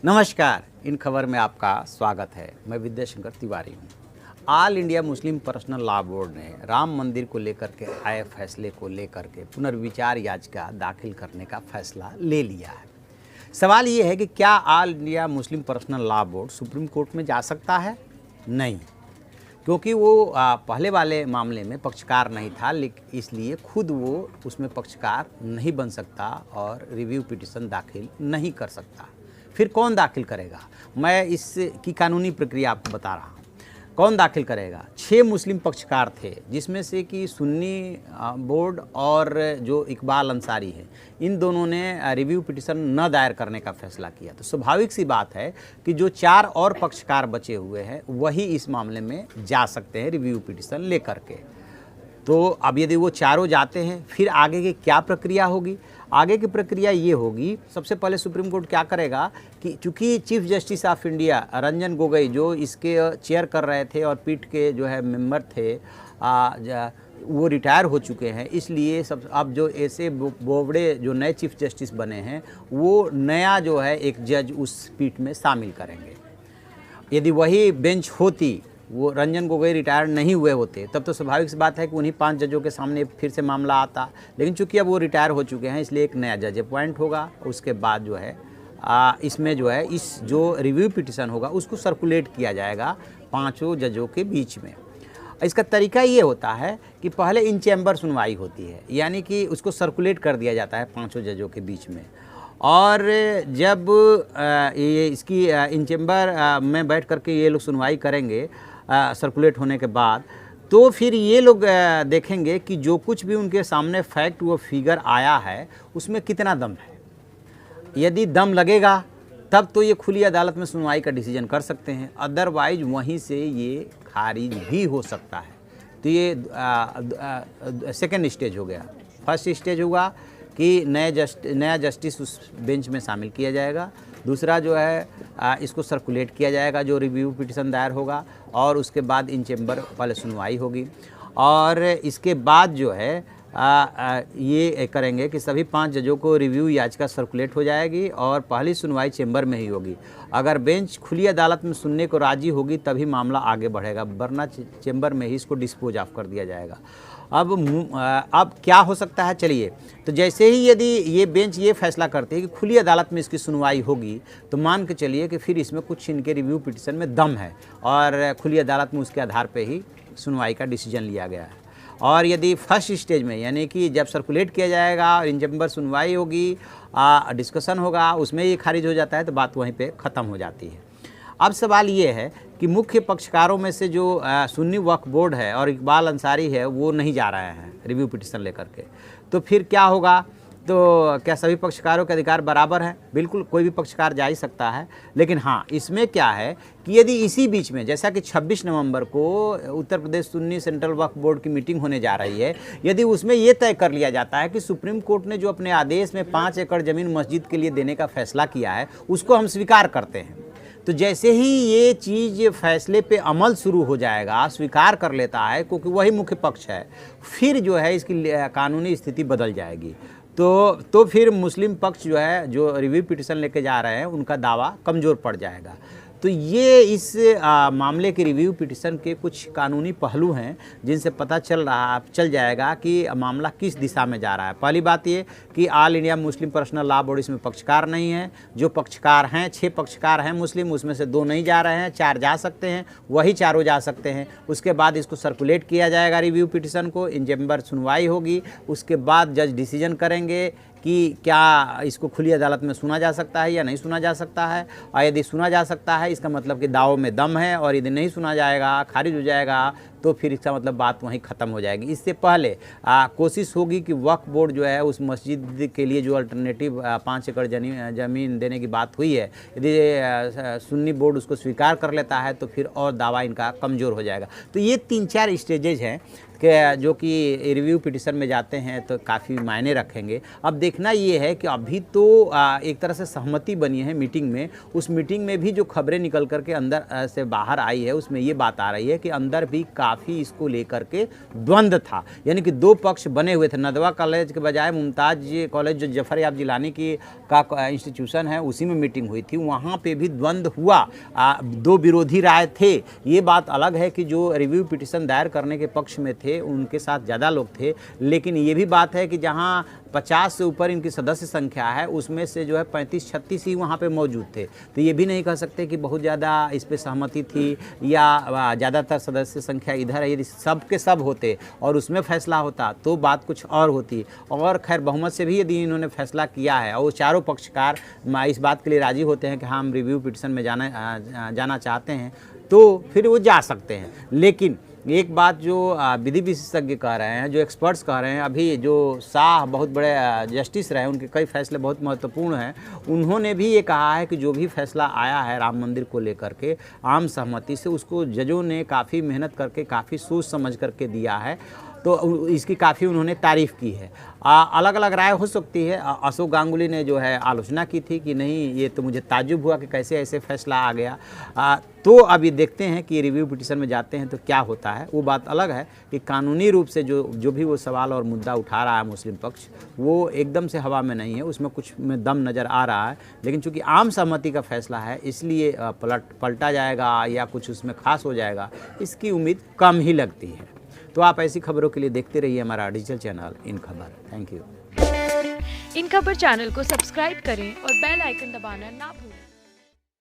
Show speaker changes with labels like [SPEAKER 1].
[SPEAKER 1] नमस्कार, इन खबर में आपका स्वागत है। मैं विद्याशंकर तिवारी हूँ। All India Muslim personal law board ने राम मंदिर को लेकर के आए फैसले को लेकर के पुनर्विचार याचिका दाखिल करने का फैसला ले लिया है। सवाल ये है कि क्या all India Muslim personal law board supreme court में जा सकता है? नहीं, क्योंकि वो पहले वाले मामले में पक्षकार नहीं था, लेकिन इसलिए खुद वो उसमें पक्षकार नहीं बन सकता और रिव्यू पिटीशन दाखिल नहीं कर सकता। फिर कौन दाखिल करेगा? मैं इसकी कानूनी प्रक्रिया आपको बता रहा हूँ। कौन दाखिल करेगा? 6 मुस्लिम पक्षकार थे, जिसमें से कि सुन्नी बोर्ड और जो इकबाल अंसारी है, इन दोनों ने रिव्यू पिटीशन न दायर करने का फैसला किया। तो स्वाभाविक सी बात है कि जो 4 और पक्षकार बचे हुए हैं वही इस मामले में जा सकते हैं रिव्यू पिटीशन लेकर के। तो अब यदि वो चारों जाते हैं, फिर आगे की क्या प्रक्रिया होगी? आगे की प्रक्रिया ये होगी, सबसे पहले सुप्रीम कोर्ट क्या करेगा कि चूंकि chief justice of India Ranjan Gogoi जो इसके चेयर कर रहे थे और पीठ के जो है मेंबर थे वो रिटायर हो चुके हैं, इसलिए सब अब जो ऐसे बोबड़े जो नए चीफ जस्टिस बने हैं वो नया जो है एक जज उस पीठ में शामिल करेंगे। यदि वही बेंच होती, वो रंजन गोगोई रिटायर नहीं हुए होते, तब तो स्वाभाविक सी बात है कि उन्हीं 5 जजों के सामने फिर से मामला आता। लेकिन चूंकि अब वो रिटायर हो चुके हैं, इसलिए एक नया जज अपॉइंट होगा। उसके बाद जो है इसमें जो है इस जो रिव्यू पिटीशन होगा उसको सर्कुलेट किया जाएगा 5 जजों के बीच में। इसका तरीका ये होता है कि पहले इन चैम्बर सुनवाई होती है, यानी कि उसको सर्कुलेट कर दिया जाता है 5 जजों के बीच में। और जब ये इसकी इन चैम्बर में बैठ करके ये लोग सुनवाई करेंगे सर्कुलेट होने के बाद, तो फिर ये लोग देखेंगे कि जो कुछ भी उनके सामने फैक्ट वो फिगर आया है उसमें कितना दम है। यदि दम लगेगा तब तो ये खुली अदालत में सुनवाई का डिसीजन कर सकते हैं, अदरवाइज वहीं से ये खारिज भी हो सकता है। तो ये सेकेंड स्टेज हो गया। फर्स्ट स्टेज होगा कि नया जस्टिस उस बेंच में शामिल किया जाएगा। दूसरा जो है इसको सर्कुलेट किया जाएगा जो रिव्यू पिटीशन दायर होगा, और उसके बाद इन चैम्बर पहले सुनवाई होगी। और इसके बाद जो है ये करेंगे कि सभी 5 जजों को रिव्यू याचिका सर्कुलेट हो जाएगी और पहली सुनवाई चैम्बर में ही होगी। अगर बेंच खुली अदालत में सुनने को राजी होगी तभी मामला आगे बढ़ेगा, वरना चैम्बर में ही इसको डिस्पोज ऑफ कर दिया जाएगा। अब क्या हो सकता है? चलिए, तो जैसे ही यदि ये बेंच ये फैसला करते हैं कि खुली अदालत में इसकी सुनवाई होगी, तो मान के चलिए कि फिर इसमें कुछ इनके रिव्यू पिटीशन में दम है और खुली अदालत में उसके आधार पे ही सुनवाई का डिसीजन लिया गया है। और यदि फर्स्ट स्टेज में, यानी कि जब सर्कुलेट किया जाएगा और इन चैम्बर सुनवाई होगी, डिस्कशन होगा, उसमें ये खारिज हो जाता है तो बात वहीं पे ख़त्म हो जाती है। अब सवाल ये है कि मुख्य पक्षकारों में से जो सुन्नी वक्फ बोर्ड है और इकबाल अंसारी है वो नहीं जा रहे हैं रिव्यू पिटीशन लेकर के, तो फिर क्या होगा? तो क्या सभी पक्षकारों के अधिकार बराबर हैं? बिल्कुल, कोई भी पक्षकार जा ही सकता है। लेकिन हाँ, इसमें क्या है कि यदि इसी बीच में, जैसा कि 26 नवंबर को उत्तर प्रदेश सुन्नी सेंट्रल वक्फ बोर्ड की मीटिंग होने जा रही है, यदि उसमें ये तय कर लिया जाता है कि सुप्रीम कोर्ट ने जो अपने आदेश में 5 एकड़ ज़मीन मस्जिद के लिए देने का फैसला किया है उसको हम स्वीकार करते हैं, तो जैसे ही ये चीज़ फैसले पे अमल शुरू हो जाएगा, स्वीकार कर लेता है क्योंकि वही मुख्य पक्ष है, फिर जो है इसकी कानूनी स्थिति बदल जाएगी। तो फिर मुस्लिम पक्ष जो है, जो रिव्यू पिटीशन लेके जा रहे हैं, उनका दावा कमज़ोर पड़ जाएगा। तो ये इस मामले के रिव्यू पिटीशन के कुछ कानूनी पहलू हैं जिनसे पता चल जाएगा कि मामला किस दिशा में जा रहा है। पहली बात ये कि all India Muslim personal law board इसमें पक्षकार नहीं है। जो पक्षकार हैं, 6 पक्षकार हैं मुस्लिम, उसमें से 2 नहीं जा रहे हैं, 4 जा सकते हैं, वही चारों जा सकते हैं। उसके बाद इसको सर्कुलेट किया जाएगा रिव्यू पिटीशन को, इन चैम्बर सुनवाई होगी, उसके बाद जज डिसीजन करेंगे कि क्या इसको खुली अदालत में सुना जा सकता है या नहीं सुना जा सकता है। और यदि सुना जा सकता है इसका मतलब कि दावों में दम है, और यदि नहीं सुना जाएगा, खारिज हो जाएगा, तो फिर इसका मतलब बात वहीं ख़त्म हो जाएगी। इससे पहले कोशिश होगी कि वक्फ बोर्ड जो है उस मस्जिद के लिए जो अल्टरनेटिव 5 एकड़ ज़मीन देने की बात हुई है, यदि सुन्नी बोर्ड उसको स्वीकार कर लेता है तो फिर और दावा इनका कमज़ोर हो जाएगा। तो ये 3-4 स्टेजेज हैं जो कि रिव्यू पिटीशन में जाते हैं तो काफ़ी मायने रखेंगे। अब देखना ये है कि अभी तो एक तरह से सहमति बनी है मीटिंग में। उस मीटिंग में भी जो खबरें निकल कर के अंदर से बाहर आई है उसमें ये बात आ रही है कि अंदर भी काफ़ी इसको लेकर के द्वंद्व था, यानी कि दो पक्ष बने हुए थे। नदवा कॉलेज के बजाय मुमताज़ कॉलेज जो जफ़र याब जिलानी की का इंस्टीट्यूशन है उसी में मीटिंग हुई थी, वहाँ पे भी द्वंद्व हुआ। दो विरोधी राय थे। ये बात अलग है कि जो रिव्यू पिटिशन दायर करने के पक्ष में थे उनके साथ ज़्यादा लोग थे, लेकिन ये भी बात है कि जहाँ 50 से ऊपर इनकी सदस्य संख्या है उसमें से जो है 35-36 ही वहाँ पे मौजूद थे। तो ये भी नहीं कह सकते कि बहुत ज़्यादा इस पे सहमति थी या ज़्यादातर सदस्य संख्या इधर है। यदि सब के सब होते और उसमें फैसला होता तो बात कुछ और होती। और खैर बहुमत से भी यदि इन्होंने फैसला किया है और चारों पक्षकार इस बात के लिए राज़ी होते हैं कि हम रिव्यू पिटिशन में जाना चाहते हैं तो फिर वो जा सकते हैं। लेकिन एक बात जो विधि विशेषज्ञ कह रहे हैं, जो एक्सपर्ट्स कह रहे हैं, अभी जो शाह बहुत बड़े जस्टिस रहे, उनके कई फैसले बहुत महत्वपूर्ण हैं, उन्होंने भी ये कहा है कि जो भी फैसला आया है राम मंदिर को लेकर के आम सहमति से, उसको जजों ने काफ़ी मेहनत करके काफ़ी सोच समझ करके दिया है। तो इसकी काफ़ी उन्होंने तारीफ़ की है। अलग अलग राय हो सकती है। अशोक गांगुली ने जो है आलोचना की थी कि नहीं, ये तो मुझे ताज्जुब हुआ कि कैसे ऐसे फैसला आ गया। तो अब ये देखते हैं कि रिव्यू पिटिशन में जाते हैं तो क्या होता है। वो बात अलग है कि कानूनी रूप से जो भी वो सवाल और मुद्दा उठा रहा है मुस्लिम पक्ष, वो एकदम से हवा में नहीं है, उसमें कुछ में दम नज़र आ रहा है। लेकिन चूंकि आम सहमति का फैसला है इसलिए पलटा जाएगा या कुछ उसमें खास हो जाएगा, इसकी उम्मीद कम ही लगती है। तो आप ऐसी खबरों के लिए देखते रहिए हमारा डिजिटल चैनल इन खबर। Thank you.
[SPEAKER 2] इन खबर चैनल को सब्सक्राइब करें और बेल आइकन दबाना ना भूलें।